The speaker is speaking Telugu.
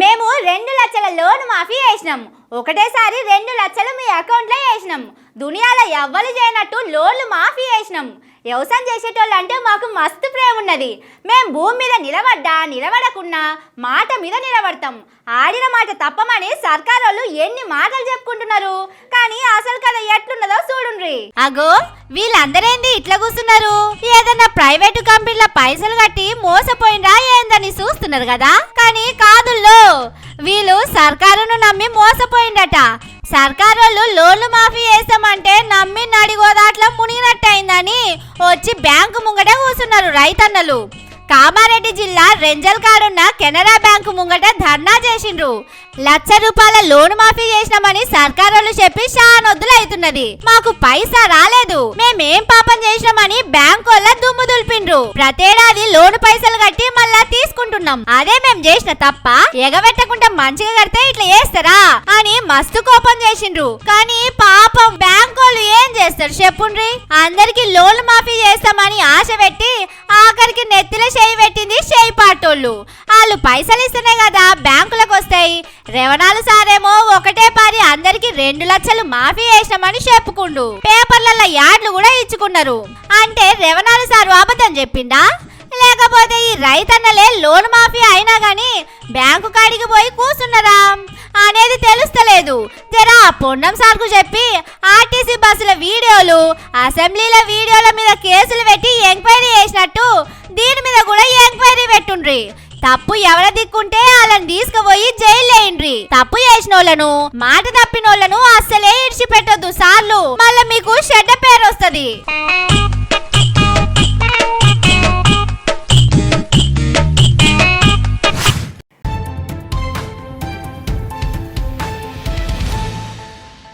మేము 2 లక్షల లోన్ మాఫీ చేసినాం. ఒకటేసారి 2 లక్షలు మీ అకౌంట్లో వేసినాం. దునియాలో ఎవ్వరు చేయనట్టు లోన్లు మాఫీ చేసినాం. వ్యవసాయం చేసేటోళ్ళు అంటే మాకు మస్తు ప్రేమ ఉన్నది. మేము భూమి మీద నిలబడకున్నా మాట మీద నిలబడతాం. ఆడిన మాట తప్పమని సర్కారు వాళ్ళు ఎన్ని మాటలు చెప్పుకుంటున్నారు. కానీ అసలు కథ ఎట్లున్నదో చూడుండ్రి. అగో వీళ్ళందరేంది ఇట్లా కూర్చున్నారు? ఏదన్నా ప్రైవేటు కంపెనీల పైసలు కట్టి మోసపోయినరా ఏందని చూస్తున్నారు కదా. కానీ కాదుల్లో వీళ్ళు సర్కారును నమ్మి మోసపోయిందట. సర్కారోళ్ళు లోన్లు మాఫీ చేస్తామంటే నమ్మి నడిగోదాట్లా మునిగినట్టయిందని వచ్చి బ్యాంకు ముంగట కూర్చున్నారు రైతన్నలు. కామారెడ్డి జిల్లా రెంజల్ కాడున్న కెనరా బ్యాంకు ముంగట ధర్నా చేసిండ్రు. ₹1,00,000 లోన్ మాఫీ చేసినామని సర్కారోళ్ళు చెప్పి షానొద్దులు అవుతున్నది. మాకు పైసా రాలేదు, మేమేం పాపం చేసినామని బ్యాంకు వాళ్ళ దుమ్ము దులిపిండ్రు. ప్రతేడాది లోన్ పైసలు కట్టి మళ్ళా తీసుకుంటున్నాం. అదే మేం చేసిన తప్ప. ఎగబెట్టకుండా మంచిగా కడితే ఇట్లా చేస్తారా అని మస్తు కోపం చేసిండ్రు. కానీ పాపం బ్యాంకు వాళ్ళు ఏం చేస్తారు చెప్పుండ్రి. అందరికి లోన్ మాఫీ చేస్తామని ఆశ పెట్టి ఆఖరికి నెత్తిలో చేయి పెట్టింది చేయి పాటోళ్ళు. వాళ్ళు పైసలు ఇస్తేనే కదా బ్యాంకులకు వస్తాయి. రెవనాలు సారేమో ఒకటే పారి అందరికి 2 లక్షలు మాఫీ చేసినామని చెప్పుకుండు. పేపర్లలో యాడ్లు కూడా ఇచ్చుకున్నారు. అంటే రెవనాలు సారు అబద్ధం చెప్పిండా? లేకపోతే ఈ రైతన్నలే లోన్ మాఫీ అయినా గాని బ్యాంకు కాడికి పోయి కూర్చున్నారా అనేది తెలుస్తలేదు. జరా పొన్నం సార్కు చెప్పి ఆర్టీసీ బస్సుల వీడియోలు, అసెంబ్లీల వీడియోల మీద కేసులు పెట్టి ఎంక్వైరీ చేసినట్టు దీని మీద కూడా ఎంక్వైరీ పెట్టుండ్రి. తప్పు ఎవర దిక్కుంటే వాళ్ళని తీసుకుపోయి జైలు వేయండ్రి. తప్పు చేసినోళ్లను, మాట తప్పినోళ్లను అస్సలే ఇడిచిపెట్టొద్దు సార్లు. మళ్ళీ మీకు చెడ్డ పేరు వస్తది.